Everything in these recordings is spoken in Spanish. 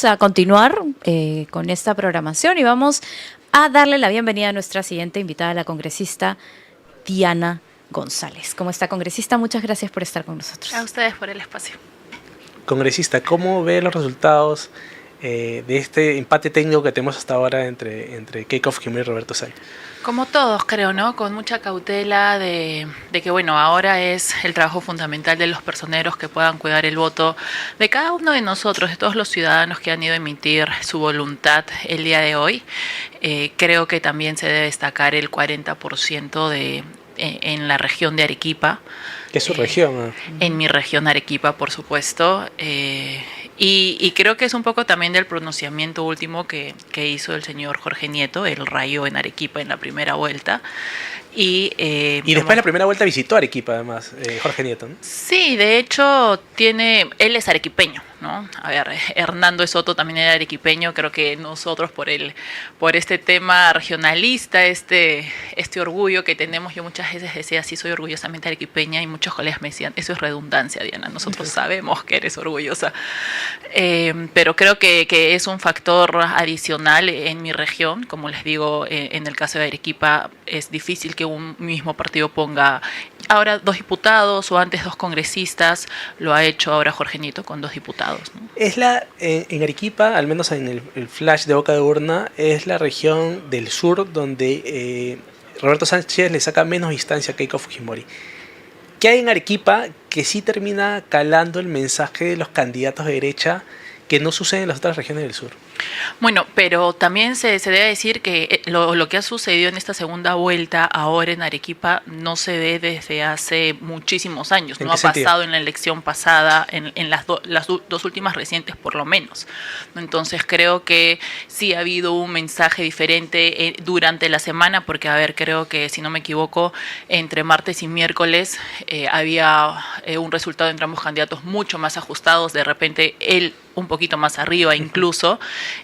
A continuar con esta programación y vamos a darle la bienvenida a nuestra siguiente invitada, la congresista Diana González. ¿Cómo está, congresista? Muchas gracias por estar con nosotros. A ustedes por el espacio. Congresista, ¿cómo ve los resultados de este empate técnico que tenemos hasta ahora entre Keiko Fujimori y Roberto Sánchez? Como todos, creo, ¿no? Con mucha cautela de que, bueno, ahora es el trabajo fundamental de los personeros que puedan cuidar el voto de cada uno de nosotros, de todos los ciudadanos que han ido a emitir su voluntad el día de hoy. Creo que también se debe destacar el 40% en la región de Arequipa. ¿Qué es su región? En mi región Arequipa, por supuesto. Y creo que es un poco también del pronunciamiento último que hizo el señor Jorge Nieto, el rayo en Arequipa en la primera vuelta. Y después de la primera vuelta visitó Arequipa, además, Jorge Nieto, ¿no? Sí, de hecho, él es arequipeño, ¿no? A ver, Hernando Soto también era arequipeño. Creo que nosotros por este tema regionalista, este orgullo que tenemos, yo muchas veces decía, sí, soy orgullosamente arequipeña, y muchos colegas me decían, eso es redundancia, Diana, nosotros sabemos que eres orgullosa. Pero creo que es un factor adicional en mi región. Como les digo, en el caso de Arequipa es difícil que un mismo partido ponga ahora 2 diputados o antes 2 congresistas. Lo ha hecho ahora Jorge Nieto con 2 diputados, ¿no? En Arequipa, al menos en el flash de boca de urna, es la región del sur donde Roberto Sánchez le saca menos distancia a Keiko Fujimori. ¿Qué hay en Arequipa que sí termina calando el mensaje de los candidatos de derecha que no sucede en las otras regiones del sur? Bueno, pero también se debe decir que lo que ha sucedido en esta segunda vuelta ahora en Arequipa no se ve desde hace muchísimos años. No ha pasado en la elección pasada, en las dos últimas recientes por lo menos. Entonces creo que sí ha habido un mensaje diferente durante la semana, porque, a ver, creo que, si no me equivoco, entre martes y miércoles había un resultado entre ambos candidatos mucho más ajustados. De repente él un poquito más arriba incluso,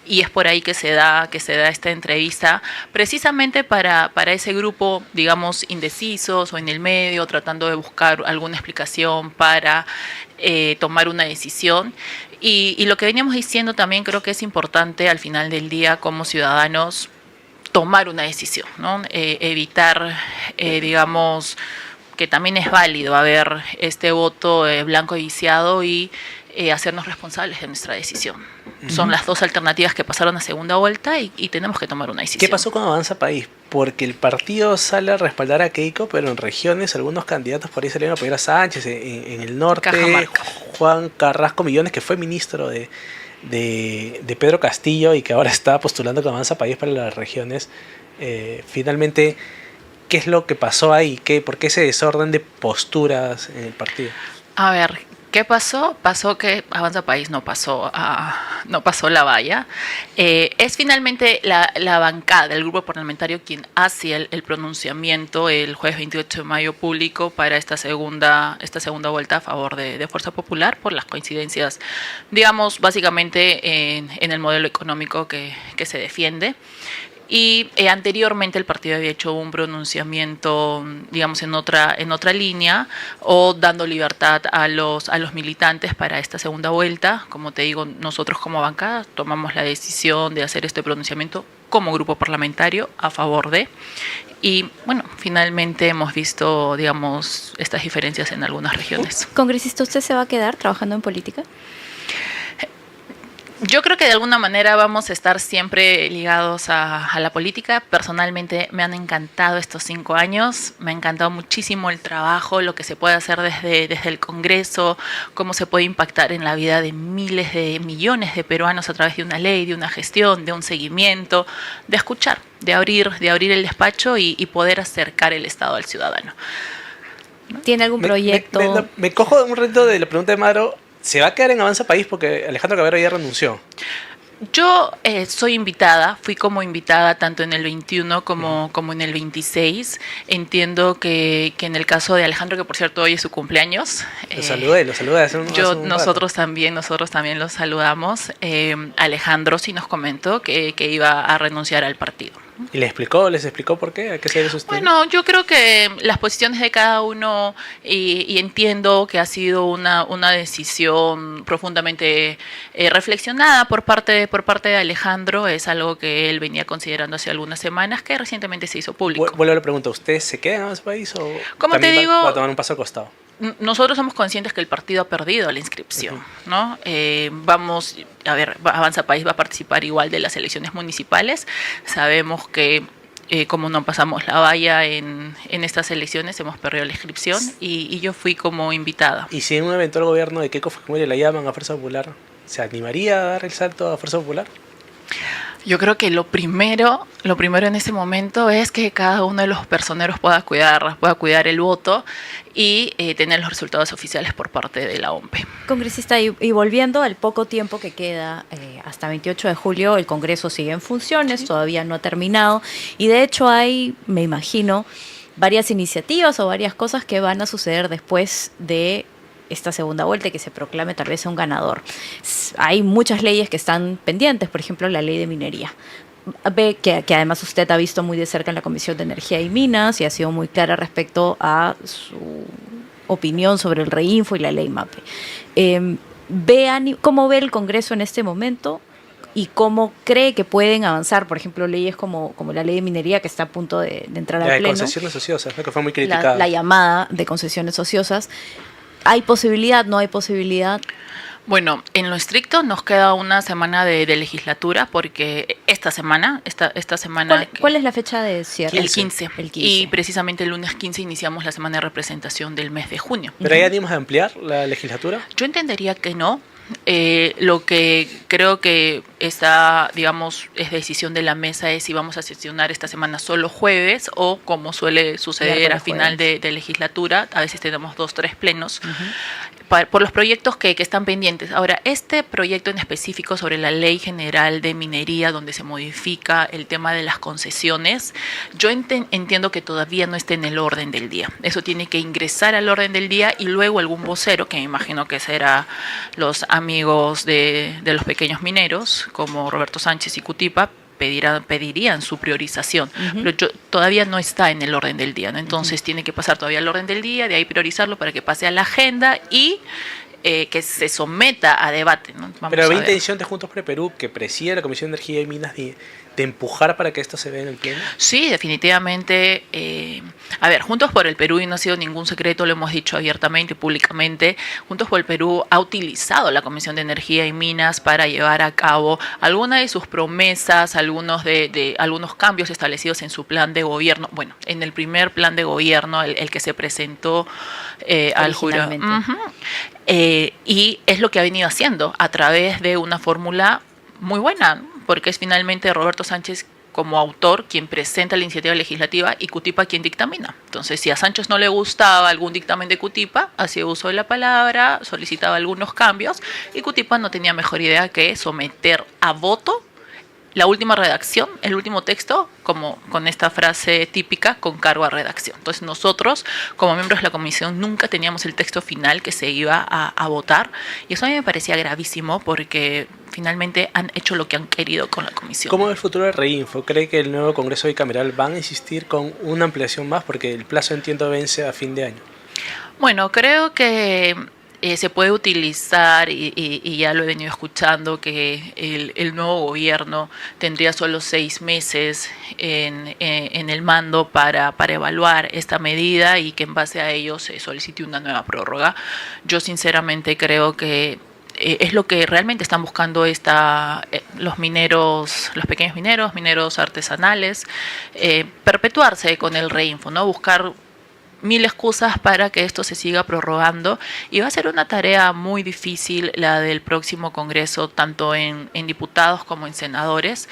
y es por ahí que se da esta entrevista, precisamente para ese grupo, digamos, indecisos o en el medio, tratando de buscar alguna explicación para tomar una decisión. Y lo que veníamos diciendo también, creo que es importante al final del día como ciudadanos tomar una decisión, ¿no? Evitar, digamos, que también es válido haber este voto blanco y viciado, y hacernos responsables de nuestra decisión. Son las 2 alternativas que pasaron a segunda vuelta y tenemos que tomar una decisión. ¿Qué pasó con Avanza País? Porque el partido sale a respaldar a Keiko, pero en regiones algunos candidatos por ahí salieron a apoyar a Sánchez. En el norte, Cajamarca. Juan Carrasco Millones, que fue ministro de Pedro Castillo y que ahora está postulando con Avanza País para las regiones. Finalmente, ¿qué es lo que pasó ahí? ¿Por qué ese desorden de posturas en el partido? A ver, ¿qué pasó? Pasó que Avanza País no pasó la valla. Es finalmente la bancada, el grupo parlamentario, quien hace el pronunciamiento el jueves 28 de mayo público para esta segunda vuelta a favor de Fuerza Popular, por las coincidencias, digamos, básicamente en el modelo económico que se defiende. Y anteriormente el partido había hecho un pronunciamiento, digamos, en otra línea, o dando libertad a los militantes para esta segunda vuelta. Como te digo, nosotros como bancada tomamos la decisión de hacer este pronunciamiento como grupo parlamentario a favor de. Y bueno, finalmente hemos visto, digamos, estas diferencias en algunas regiones. Congresista, ¿usted se va a quedar trabajando en política? Yo creo que de alguna manera vamos a estar siempre ligados a la política. Personalmente me han encantado estos 5 años, me ha encantado muchísimo el trabajo, lo que se puede hacer desde el Congreso, cómo se puede impactar en la vida de miles de millones de peruanos a través de una ley, de una gestión, de un seguimiento, de escuchar, de abrir el despacho y poder acercar el Estado al ciudadano. ¿Tiene algún proyecto? Me cojo un reto de la pregunta de Maro. ¿Se va a quedar en Avanza País? Porque Alejandro Cabero ya renunció. Yo soy invitada, fui como invitada tanto en el 21 como en el 26. Entiendo que en el caso de Alejandro, que por cierto hoy es su cumpleaños. Lo saludé hace un nosotros también lo saludamos. Alejandro sí nos comentó que iba a renunciar al partido. ¿Y les explicó por qué? ¿A qué se debe sostener? Bueno, yo creo que las posiciones de cada uno, y entiendo que ha sido una decisión profundamente reflexionada por parte de Alejandro, es algo que él venía considerando hace algunas semanas, que recientemente se hizo público. Vuelvo a la pregunta, ¿ustedes se quedan en ese país o Como también te digo, va a tomar un paso al costado? Nosotros somos conscientes que el partido ha perdido la inscripción, ¿no? Vamos, a ver, Avanza País va a participar igual de las elecciones municipales. Sabemos que como no pasamos la valla en estas elecciones, hemos perdido la inscripción y yo fui como invitada. ¿Y si en un eventual gobierno de Keiko Fujimori la llaman a Fuerza Popular, se animaría a dar el salto a Fuerza Popular? Yo creo que lo primero en ese momento es que cada uno de los personeros pueda cuidar el voto y tener los resultados oficiales por parte de la OMPE. Congresista, y volviendo al poco tiempo que queda, hasta 28 de julio el Congreso sigue en funciones, todavía no ha terminado, y de hecho hay, me imagino, varias iniciativas o varias cosas que van a suceder después de esta segunda vuelta y que se proclame tal vez un ganador. Hay muchas leyes que están pendientes, por ejemplo, la ley de minería. Ve que además usted ha visto muy de cerca en la Comisión de Energía y Minas y ha sido muy clara respecto a su opinión sobre el Reinfo y la ley MAPE. ¿Cómo ve el Congreso en este momento y cómo cree que pueden avanzar, por ejemplo, leyes como la ley de minería que está a punto de entrar al Pleno? La de concesiones ociosas, ¿no? Que fue muy criticada. La llamada de concesiones ociosas. ¿Hay posibilidad? ¿No hay posibilidad? Bueno, en lo estricto nos queda una semana de legislatura porque esta semana... ¿Cuál es la fecha de cierre? El 15. Y precisamente el lunes 15 iniciamos la semana de representación del mes de junio. ¿Pero hay ánimos de ampliar la legislatura? Yo entendería que no. Lo que creo que está, digamos, es decisión de la mesa es si vamos a sesionar esta semana solo jueves o como suele suceder a final de legislatura, a veces tenemos 2, 3 plenos. Por los proyectos que están pendientes. Ahora, este proyecto en específico sobre la Ley General de Minería, donde se modifica el tema de las concesiones, yo entiendo que todavía no está en el orden del día. Eso tiene que ingresar al orden del día y luego algún vocero, que me imagino que será los amigos de los pequeños mineros, como Roberto Sánchez y Cutipa, pedirían su priorización, pero todavía no está en el orden del día, ¿no? Entonces tiene que pasar todavía al orden del día, de ahí priorizarlo para que pase a la agenda y que se someta a debate, ¿no? Pero había intención de Juntos por el Perú, que preside la Comisión de Energía y Minas, de empujar para que esto se vea en el Pleno. Sí, definitivamente. A ver, Juntos por el Perú, y no ha sido ningún secreto, lo hemos dicho abiertamente y públicamente, Juntos por el Perú ha utilizado la Comisión de Energía y Minas para llevar a cabo algunas de sus promesas, algunos cambios establecidos en su plan de gobierno. Bueno, en el primer plan de gobierno, el que se presentó al jurado. Y es lo que ha venido haciendo a través de una fórmula muy buena, porque es finalmente Roberto Sánchez como autor quien presenta la iniciativa legislativa y Cutipa quien dictamina. Entonces, si a Sánchez no le gustaba algún dictamen de Cutipa, hacía uso de la palabra, solicitaba algunos cambios y Cutipa no tenía mejor idea que someter a voto la última redacción, el último texto, como con esta frase típica, con cargo a redacción. Entonces nosotros, como miembros de la comisión, nunca teníamos el texto final que se iba a votar, y eso a mí me parecía gravísimo porque finalmente han hecho lo que han querido con la comisión. ¿Cómo es el futuro del Reinfo? ¿Cree que el nuevo Congreso bicameral van a insistir con una ampliación más? Porque el plazo, entiendo, vence a fin de año. Bueno, creo que se puede utilizar, y ya lo he venido escuchando, que el nuevo gobierno tendría solo 6 meses en el mando para evaluar esta medida y que en base a ello se solicite una nueva prórroga. Yo sinceramente creo que es lo que realmente están buscando los mineros, los pequeños mineros artesanales, perpetuarse con el Reinfo, ¿no? Buscar 1000 excusas para que esto se siga prorrogando, y va a ser una tarea muy difícil la del próximo Congreso, tanto en diputados como en senadores,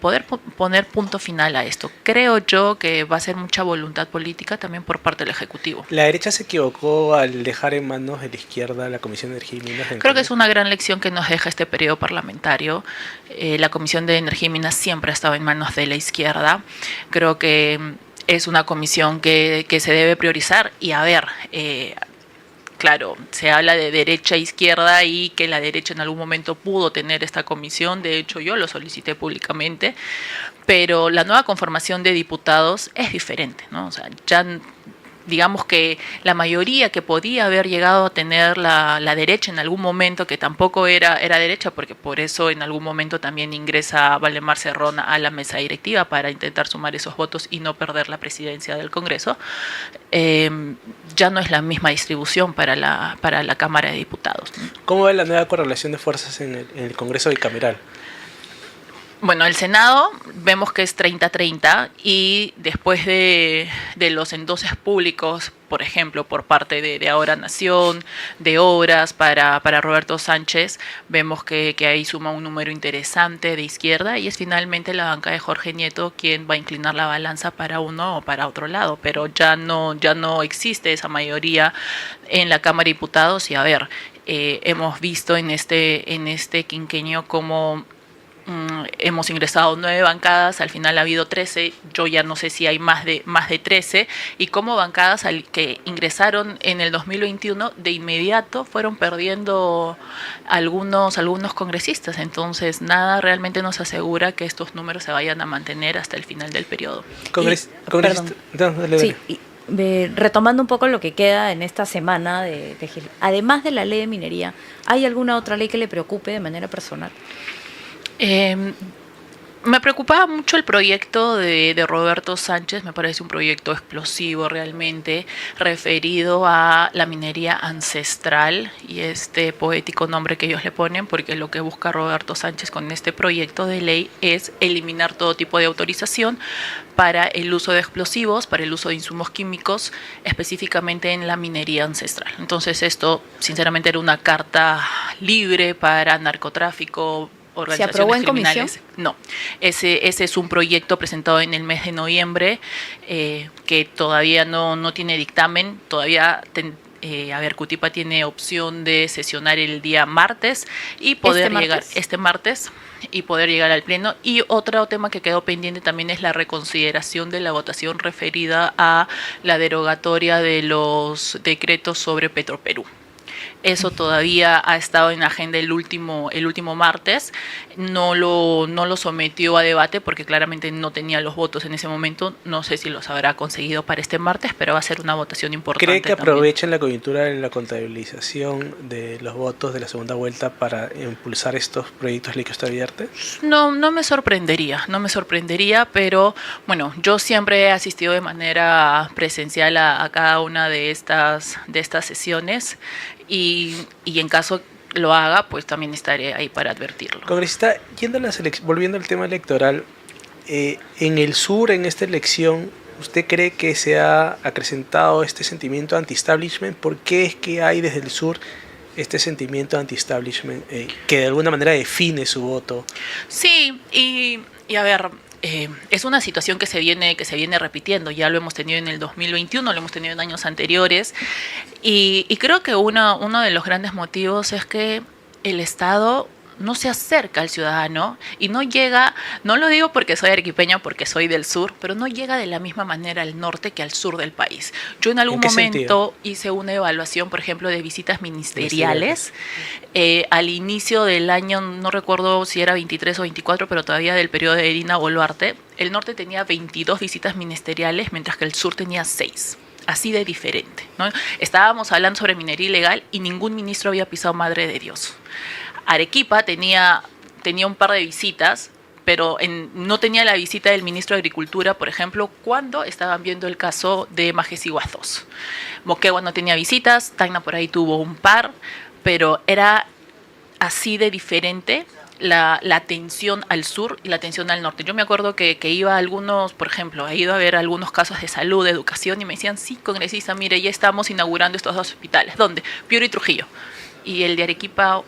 poder poner punto final a esto. Creo yo que va a ser mucha voluntad política también por parte del Ejecutivo. ¿La derecha se equivocó al dejar en manos de la izquierda la Comisión de Energía y Minas? Creo que es una gran lección que nos deja este periodo parlamentario. La Comisión de Energía y Minas siempre ha estado en manos de la izquierda. Creo que es una comisión que se debe priorizar y a ver, claro, se habla de derecha e izquierda y que la derecha en algún momento pudo tener esta comisión, de hecho yo lo solicité públicamente, pero la nueva conformación de diputados es diferente, ¿no? O sea, ya digamos que la mayoría que podía haber llegado a tener la derecha en algún momento, que tampoco era derecha, porque por eso en algún momento también ingresa Valdemar Cerrón a la mesa directiva para intentar sumar esos votos y no perder la presidencia del Congreso, ya no es la misma distribución para la Cámara de Diputados. ¿Cómo va la nueva correlación de fuerzas en el Congreso bicameral? Bueno, el Senado vemos que es 30-30 y después de los endoses públicos, por ejemplo, por parte de Ahora Nación, de Obras para Roberto Sánchez, vemos que ahí suma un número interesante de izquierda y es finalmente la banca de Jorge Nieto quien va a inclinar la balanza para uno o para otro lado, pero ya no existe esa mayoría en la Cámara de Diputados y a ver, hemos visto en este quinquenio cómo hemos ingresado 9 bancadas, al final ha habido 13, yo ya no sé si hay más de 13, y como bancadas que ingresaron en el 2021 de inmediato fueron perdiendo algunos congresistas, entonces nada realmente nos asegura que estos números se vayan a mantener hasta el final del periodo. Retomando un poco lo que queda en esta semana además de la ley de minería, ¿hay alguna otra ley que le preocupe de manera personal? Me preocupaba mucho el proyecto de Roberto Sánchez, me parece un proyecto explosivo realmente, referido a la minería ancestral y este poético nombre que ellos le ponen, porque lo que busca Roberto Sánchez con este proyecto de ley es eliminar todo tipo de autorización para el uso de explosivos, para el uso de insumos químicos, específicamente en la minería ancestral. Entonces esto, sinceramente, era una carta libre para narcotráfico, ¿Se aprobó en comisión? No, ese es un proyecto presentado en el mes de noviembre que todavía no tiene dictamen, todavía Cutipa tiene opción de sesionar el día martes y poder llegar este martes y poder llegar al pleno. Y otro tema que quedó pendiente también es la reconsideración de la votación referida a la derogatoria de los decretos sobre Petroperú. Eso todavía ha estado en la agenda el último martes, no lo sometió a debate porque claramente no tenía los votos en ese momento, no sé si los habrá conseguido para este martes, pero va a ser una votación importante. ¿Cree que aprovechen la coyuntura en la contabilización de los votos de la segunda vuelta para impulsar estos proyectos de ley que usted advierte? No me sorprendería, pero bueno, yo siempre he asistido de manera presencial a cada una de estas sesiones. Y en caso lo haga, pues también estaré ahí para advertirlo. Congresista, volviendo al tema electoral, en el sur, en esta elección, ¿usted cree que se ha acrecentado este sentimiento anti-establishment? ¿Por qué es que hay desde el sur este sentimiento anti-establishment que de alguna manera define su voto? Sí, y a ver, es una situación que se viene repitiendo, ya lo hemos tenido en el 2021, lo hemos tenido en años anteriores, y creo que uno de los grandes motivos es que el Estado no se acerca al ciudadano y no llega, no lo digo porque soy arequipeña, porque soy del sur, pero no llega de la misma manera al norte que al sur del país. Yo en algún momento hice una evaluación, por ejemplo, de visitas ministeriales al inicio del año, no recuerdo si era 23 o 24, pero todavía del periodo de Dina Boluarte. El norte tenía 22 visitas ministeriales, mientras que el sur tenía 6. Así de diferente, ¿no? Estábamos hablando sobre minería ilegal y ningún ministro había pisado Madre de Dios. Arequipa tenía un par de visitas, pero no tenía la visita del ministro de Agricultura, por ejemplo, cuando estaban viendo el caso de Majesiguas 2. Moquegua no tenía visitas, Tacna por ahí tuvo un par, pero era así de diferente la atención al sur y la atención al norte. Yo me acuerdo que iba a algunos, por ejemplo, he ido a ver algunos casos de salud, de educación, y me decían, sí, congresista, mire, ya estamos inaugurando estos 2 hospitales. ¿Dónde? Piura y Trujillo. Y el de Arequipa,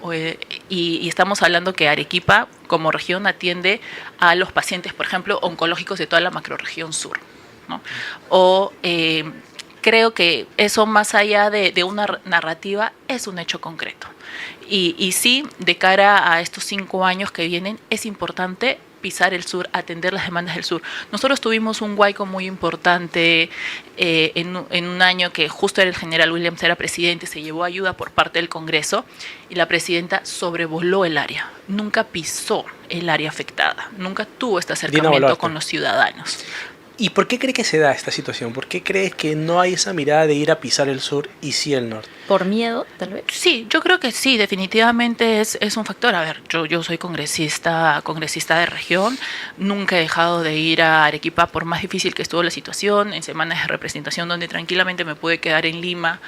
y estamos hablando que Arequipa como región atiende a los pacientes, por ejemplo, oncológicos de toda la macrorregión sur, ¿no? O creo que eso, más allá de una narrativa, es un hecho concreto. Y sí, de cara a estos 5 años que vienen, es importante pisar el sur, atender las demandas del sur. Nosotros tuvimos un huaico muy importante en un año que justo el general Williams era presidente, se llevó ayuda por parte del Congreso y la presidenta sobrevoló el área, nunca pisó el área afectada, nunca tuvo este acercamiento con los ciudadanos. ¿Y por qué cree que se da esta situación? ¿Por qué crees que no hay esa mirada de ir a pisar el sur y sí el norte? ¿Por miedo, tal vez? Sí, yo creo que sí, definitivamente es un factor. A ver, yo soy congresista de región, nunca he dejado de ir a Arequipa por más difícil que estuvo la situación, en semanas de representación donde tranquilamente me pude quedar en Lima.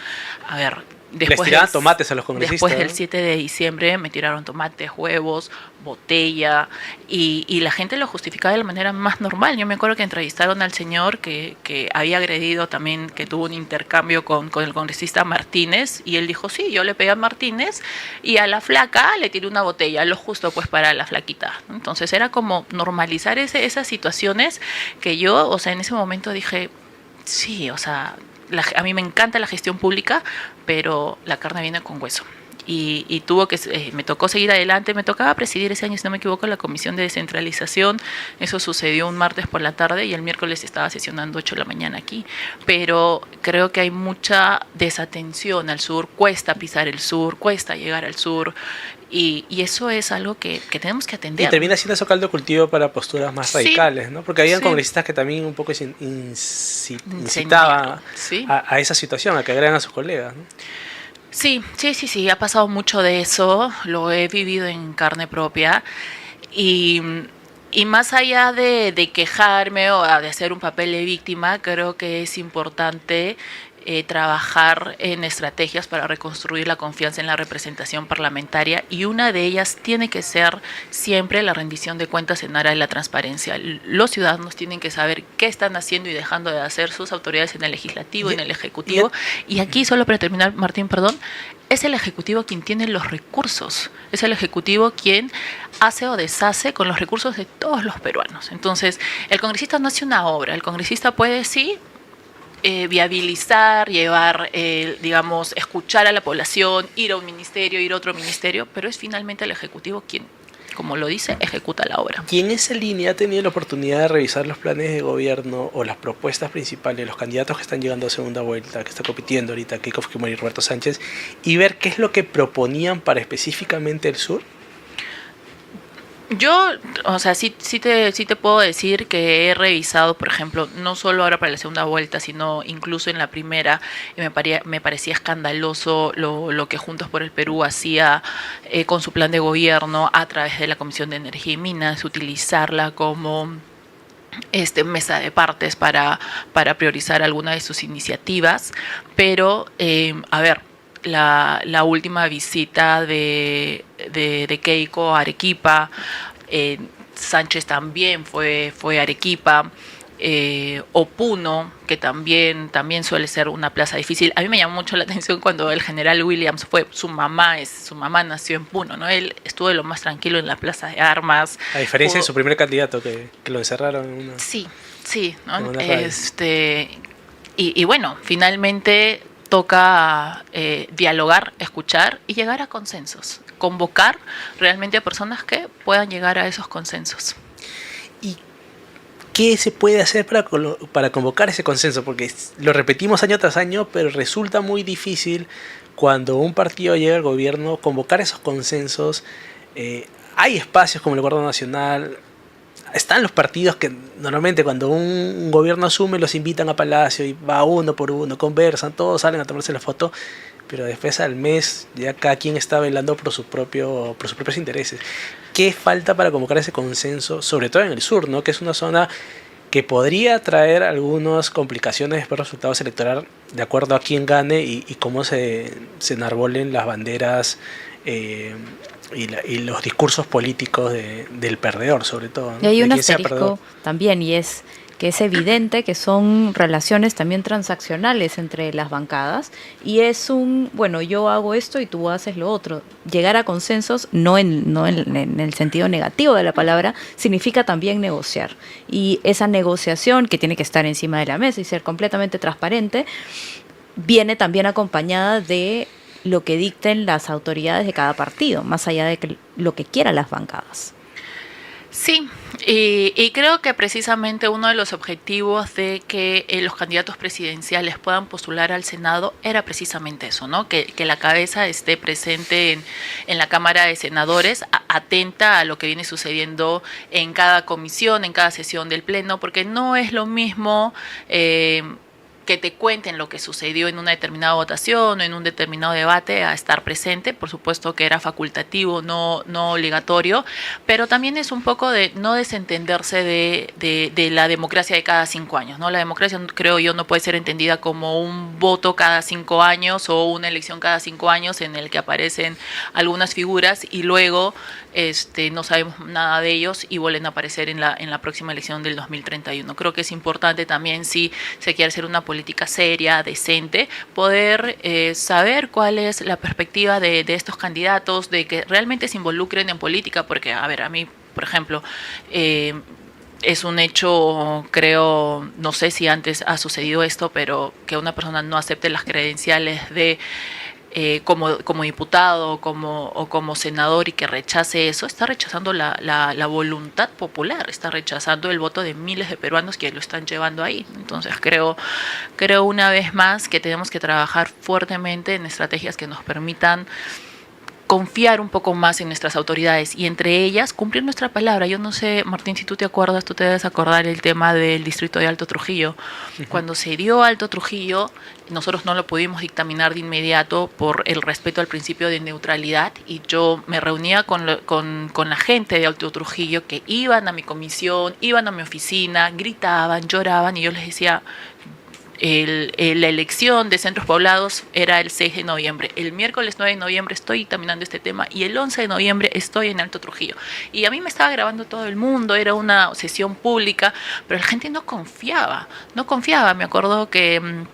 A ver, les tiraban tomates a los congresistas. Después del 7 de diciembre me tiraron tomates, huevos, botella, y la gente lo justificaba de la manera más normal. Yo me acuerdo que entrevistaron al señor que había agredido también, que tuvo un intercambio con el congresista Martínez, y él dijo, sí, yo le pegué a Martínez, y a la flaca le tiré una botella, lo justo pues para la flaquita. Entonces era como normalizar esas situaciones que yo, o sea, en ese momento dije, sí, o sea, a mí me encanta la gestión pública, pero la carne viene con hueso. Y me tocó seguir adelante, me tocaba presidir ese año, si no me equivoco, la comisión de descentralización. Eso sucedió un martes por la tarde y el miércoles estaba sesionando 8 de la mañana aquí. Pero creo que hay mucha desatención al sur, cuesta pisar el sur, cuesta llegar al sur. Y eso es algo que tenemos que atender. Y termina siendo eso caldo de cultivo para posturas más radicales, ¿no? Porque habían congresistas que también un poco incitaban a esa situación, a que agregan a sus colegas, ¿no? Sí, ha pasado mucho de eso, lo he vivido en carne propia, y más allá de quejarme o de hacer un papel de víctima, creo que es importante trabajar en estrategias para reconstruir la confianza en la representación parlamentaria, y una de ellas tiene que ser siempre la rendición de cuentas en aras de la transparencia. Los ciudadanos tienen que saber qué están haciendo y dejando de hacer sus autoridades en el legislativo y en el ejecutivo. Y aquí, solo para terminar, Martín, perdón, es el ejecutivo quien tiene los recursos, es el ejecutivo quien hace o deshace con los recursos de todos los peruanos. Entonces, el congresista no hace una obra, el congresista puede sí viabilizar, llevar, digamos, escuchar a la población, ir a un ministerio, ir a otro ministerio, pero es finalmente el Ejecutivo quien, como lo dice, ejecuta la obra. ¿Y en esa línea ha tenido la oportunidad de revisar los planes de gobierno o las propuestas principales de los candidatos que están llegando a segunda vuelta, que está compitiendo ahorita, Keiko Fujimori y Roberto Sánchez, y ver qué es lo que proponían para específicamente el sur? Yo, o sea, sí te puedo decir que he revisado, por ejemplo, no solo ahora para la segunda vuelta, sino incluso en la primera, y me parecía escandaloso lo que Juntos por el Perú hacía con su plan de gobierno a través de la Comisión de Energía y Minas, utilizarla como mesa de partes para priorizar alguna de sus iniciativas, pero, a ver, la última visita de Keiko a Arequipa, Sánchez también fue a Arequipa, o Puno, que también suele ser una plaza difícil. A mí me llamó mucho la atención cuando el general Williams fue, su mamá nació en Puno, ¿no? Él estuvo de lo más tranquilo en la plaza de armas. A diferencia de su primer candidato, que lo encerraron en una... Sí, ¿no? Y bueno, finalmente toca dialogar, escuchar y llegar a consensos, convocar realmente a personas que puedan llegar a esos consensos. ¿Y qué se puede hacer para convocar ese consenso? Porque lo repetimos año tras año, pero resulta muy difícil cuando un partido llega al gobierno convocar esos consensos. Hay espacios como el Acuerdo Nacional. Están los partidos que normalmente cuando un gobierno asume los invitan a Palacio y va uno por uno, conversan, todos salen a tomarse la foto, pero después al mes ya cada quien está velando por sus propios intereses. ¿Qué falta para convocar ese consenso, sobre todo en el sur, ¿no? Que es una zona que podría traer algunas complicaciones después de resultados electorales de acuerdo a quién gane y cómo se enarbolen las banderas y los discursos políticos del perdedor, sobre todo, ¿no? Y hay un asterisco también, y es que es evidente que son relaciones también transaccionales entre las bancadas y es bueno, yo hago esto y tú haces lo otro. Llegar a consensos, no en el sentido negativo de la palabra, significa también negociar. Y esa negociación, que tiene que estar encima de la mesa y ser completamente transparente, viene también acompañada de lo que dicten las autoridades de cada partido, más allá de lo que quieran las bancadas. Sí, y creo que precisamente uno de los objetivos de que los candidatos presidenciales puedan postular al Senado era precisamente eso, ¿no? Que la cabeza esté presente en la Cámara de Senadores, atenta a lo que viene sucediendo en cada comisión, en cada sesión del Pleno, porque no es lo mismo que te cuenten lo que sucedió en una determinada votación o en un determinado debate a estar presente. Por supuesto que era facultativo, no obligatorio, pero también es un poco de no desentenderse de la democracia de cada 5 años, ¿no? La democracia, creo yo, no puede ser entendida como un voto cada 5 años o una elección cada 5 años en el que aparecen algunas figuras y luego no sabemos nada de ellos y vuelven a aparecer en la próxima elección del 2031. Creo que es importante también, si se quiere hacer una política seria, decente, poder saber cuál es la perspectiva de estos candidatos, de que realmente se involucren en política, porque, a ver, a mí, por ejemplo, es un hecho, creo, no sé si antes ha sucedido esto, pero que una persona no acepte las credenciales de como diputado o como senador y que rechace eso, está rechazando la voluntad popular, está rechazando el voto de miles de peruanos que lo están llevando ahí. Entonces creo una vez más que tenemos que trabajar fuertemente en estrategias que nos permitan confiar un poco más en nuestras autoridades y entre ellas cumplir nuestra palabra. Yo no sé, Martín, si tú te acuerdas, tú te debes acordar el tema del distrito de Alto Trujillo. Uh-huh. Cuando se dio Alto Trujillo, nosotros no lo pudimos dictaminar de inmediato por el respeto al principio de neutralidad y yo me reunía con la gente de Alto Trujillo que iban a mi comisión, iban a mi oficina, gritaban, lloraban y yo les decía: la elección de centros poblados era el 6 de noviembre. El miércoles 9 de noviembre estoy dictaminando este tema y el 11 de noviembre estoy en Alto Trujillo. Y a mí me estaba grabando todo el mundo, era una sesión pública, pero la gente no confiaba. Me acuerdo que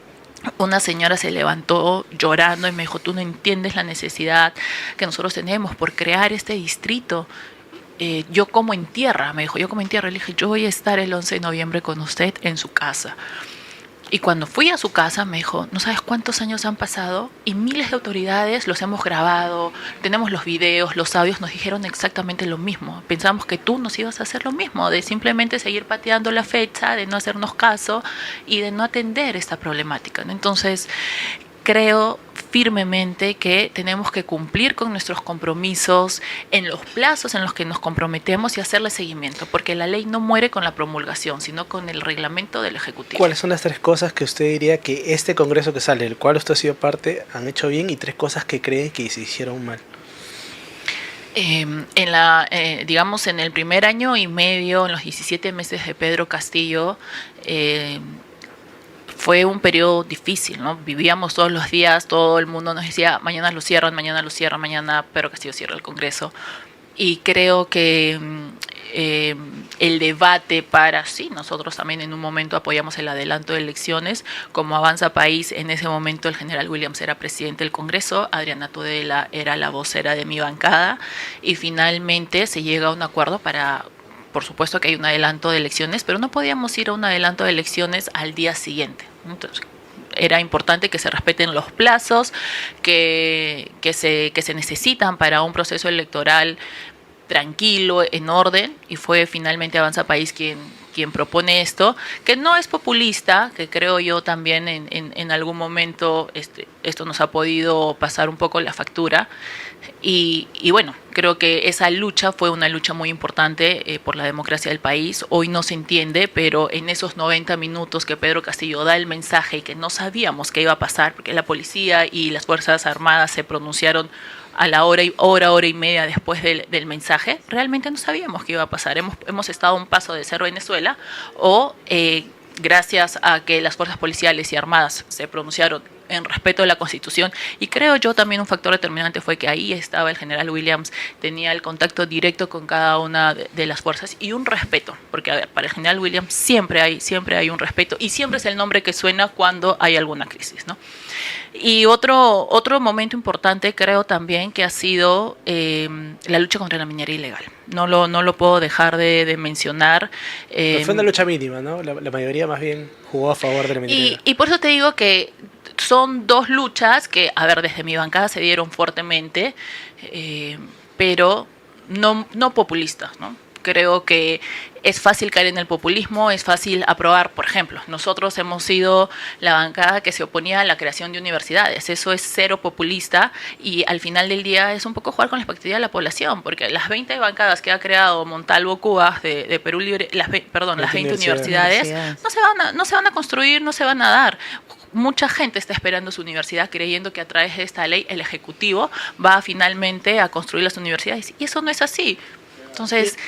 una señora se levantó llorando y me dijo: tú no entiendes la necesidad que nosotros tenemos por crear este distrito. Yo como en tierra, me dijo, le dije: yo voy a estar el 11 de noviembre con usted en su casa. Y cuando fui a su casa me dijo: no sabes cuántos años han pasado y miles de autoridades los hemos grabado, tenemos los videos, los audios, nos dijeron exactamente lo mismo. Pensamos que tú nos ibas a hacer lo mismo, de simplemente seguir pateando la fecha, de no hacernos caso y de no atender esta problemática. Entonces, creo firmemente que tenemos que cumplir con nuestros compromisos en los plazos en los que nos comprometemos y hacerle seguimiento, porque la ley no muere con la promulgación, sino con el reglamento del Ejecutivo. ¿Cuáles son las 3 cosas que usted diría que este Congreso que sale, del cual usted ha sido parte, han hecho bien y 3 cosas que creen que se hicieron mal? Digamos, en el primer año y medio, en los 17 meses de Pedro Castillo, fue un periodo difícil, ¿no? Vivíamos todos los días, todo el mundo nos decía: mañana lo cierran, mañana Pedro Castillo cierra el Congreso. Y creo que el debate sí, nosotros también en un momento apoyamos el adelanto de elecciones, como Avanza País. En ese momento el general Williams era presidente del Congreso, Adriana Tudela era la vocera de mi bancada, y finalmente se llega a un acuerdo por supuesto que hay un adelanto de elecciones, pero no podíamos ir a un adelanto de elecciones al día siguiente. Entonces, era importante que se respeten los plazos que se necesitan para un proceso electoral tranquilo, en orden, y fue finalmente Avanza País quien propone esto, que no es populista, que creo yo también en algún momento esto nos ha podido pasar un poco la factura. Y bueno, creo que esa lucha fue una lucha muy importante por la democracia del país. Hoy no se entiende, pero en esos 90 minutos que Pedro Castillo da el mensaje y que no sabíamos qué iba a pasar, porque la policía y las Fuerzas Armadas se pronunciaron a la hora y media después del mensaje, realmente no sabíamos qué iba a pasar. Hemos estado a un paso de ser Venezuela, o gracias a que las fuerzas policiales y armadas se pronunciaron en respeto a la Constitución. Y creo yo también un factor determinante fue que ahí estaba el general Williams, tenía el contacto directo con cada una de las fuerzas y un respeto, porque a ver, para el general Williams siempre hay un respeto y siempre es el nombre que suena cuando hay alguna crisis, ¿no? Y otro momento importante creo también que ha sido la lucha contra la minería ilegal. No lo puedo dejar de mencionar. Fue una lucha mínima, ¿no? La mayoría más bien jugó a favor de la minería. Y por eso te digo que son dos luchas que, a ver, desde mi bancada se dieron fuertemente, pero no populistas, ¿no? Creo que es fácil caer en el populismo, es fácil aprobar. Por ejemplo, nosotros hemos sido la bancada que se oponía a la creación de universidades. Eso es cero populista y al final del día es un poco jugar con la expectativa de la población, porque las 20 bancadas que ha creado Montalvo Cubas de Perú Libre, las 20 universidades no se van a construir, no se van a dar. Mucha gente está esperando su universidad creyendo que a través de esta ley el Ejecutivo va finalmente a construir las universidades y eso no es así. Entonces,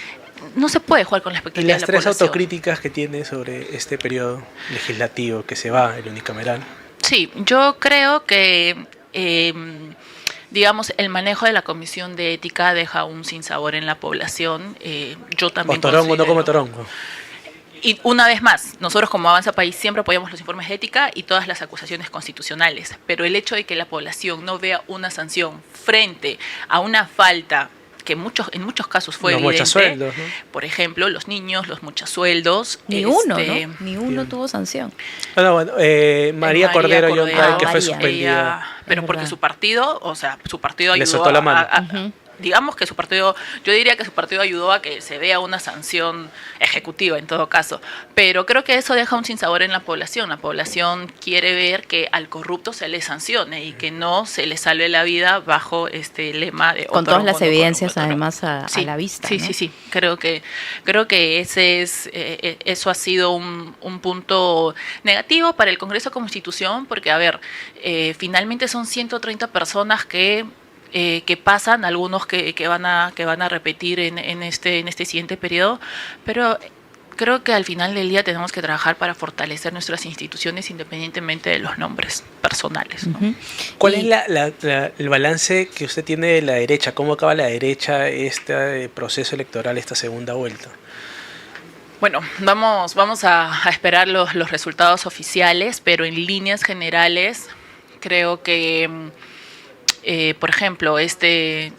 no se puede jugar con la expectativa de la población. Y las tres autocríticas que tiene sobre este periodo legislativo que se va, el unicameral. Sí, yo creo que, digamos, el manejo de la Comisión de Ética deja un sinsabor en la población. Yo también o torongo, no como torongo. Y una vez más, nosotros como Avanza País siempre apoyamos los informes de ética y todas las acusaciones constitucionales, pero el hecho de que la población no vea una sanción frente a una falta que en muchos casos fue los evidente, muchasueldos, ¿no? Por ejemplo, los niños, los muchasueldos. Ni uno, ¿no? Ni uno tuvo sanción. Bueno, María Cordero Yontay, que fue suspendida. Pero porque su partido ayudó le soltó la mano. Digamos que yo diría que su partido ayudó a que se vea una sanción ejecutiva en todo caso, pero creo que eso deja un sinsabor en la población. La población quiere ver que al corrupto se le sancione y que no se le salve la vida bajo este lema de con todas las evidencias además a la vista. Sí, ¿no? sí. Creo que eso ha sido un punto negativo para el Congreso como institución, porque a ver, finalmente son 130 personas que pasan, algunos que van a repetir en este siguiente periodo, pero creo que al final del día tenemos que trabajar para fortalecer nuestras instituciones independientemente de los nombres personales, ¿no? ¿Cuál es el balance que usted tiene de la derecha? ¿Cómo acaba la derecha este proceso electoral, esta segunda vuelta? Bueno, vamos a esperar los resultados oficiales, pero en líneas generales creo que por ejemplo, este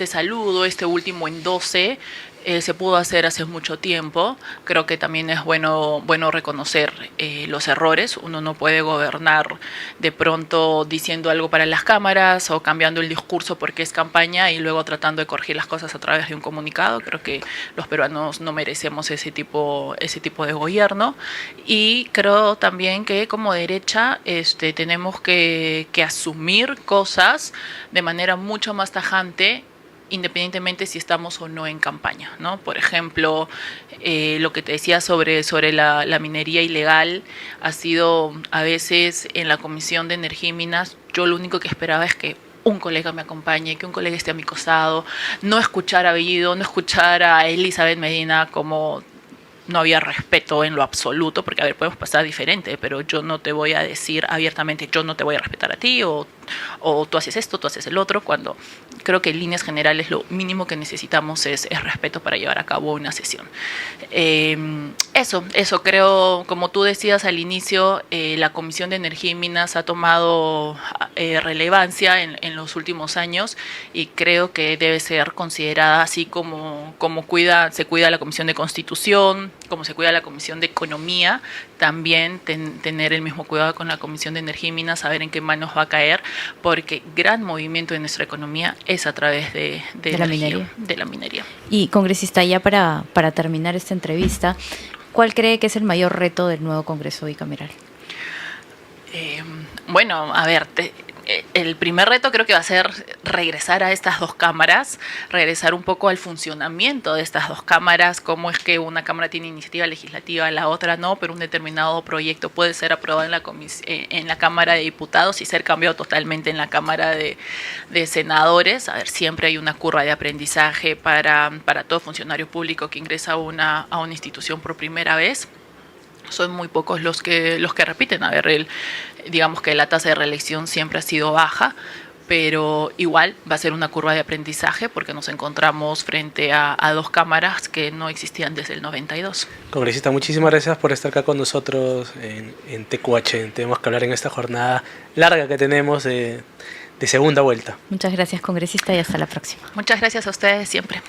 saludo, este último en 12, se pudo hacer hace mucho tiempo. Creo que también es bueno reconocer los errores. Uno no puede gobernar de pronto diciendo algo para las cámaras o cambiando el discurso porque es campaña y luego tratando de corregir las cosas a través de un comunicado. Creo que los peruanos no merecemos ese tipo de gobierno. Y creo también que como derecha tenemos que asumir cosas de manera mucho más tajante, independientemente si estamos o no en campaña, ¿no? Por ejemplo, lo que te decía sobre la minería ilegal ha sido a veces en la Comisión de Energía y Minas, yo lo único que esperaba es que un colega me acompañe, que un colega esté a mi costado, no escuchar a Bellido, no escuchar a Elizabeth Medina como no había respeto en lo absoluto, porque a ver, podemos pasar diferente, pero yo no te voy a decir abiertamente, yo no te voy a respetar a ti, o tú haces esto, tú haces el otro, cuando creo que en líneas generales lo mínimo que necesitamos es respeto para llevar a cabo una sesión. Eso creo, como tú decías al inicio, la Comisión de Energía y Minas ha tomado relevancia en los últimos años y creo que debe ser considerada así como se cuida la Comisión de Constitución, como se cuida la Comisión de Economía, también tener el mismo cuidado con la Comisión de Energía y Minas, saber en qué manos va a caer, porque gran movimiento de nuestra economía es a través de la minería. Y congresista, ya para terminar esta entrevista, ¿cuál cree que es el mayor reto del nuevo Congreso bicameral? Bueno, a ver, el primer reto creo que va a ser regresar a estas dos cámaras, regresar un poco al funcionamiento de estas dos cámaras, cómo es que una cámara tiene iniciativa legislativa, la otra no, pero un determinado proyecto puede ser aprobado en la Cámara de Diputados y ser cambiado totalmente en la Cámara de Senadores. A ver, siempre hay una curva de aprendizaje para todo funcionario público que ingresa a una institución por primera vez. son muy pocos los que repiten. A ver, digamos que la tasa de reelección siempre ha sido baja, pero igual va a ser una curva de aprendizaje porque nos encontramos frente a dos cámaras que no existían desde el 92. Congresista, muchísimas gracias por estar acá con nosotros en TQH. Tenemos que hablar en esta jornada larga que tenemos de segunda vuelta. Muchas gracias, congresista, y hasta la próxima. Muchas gracias a ustedes siempre.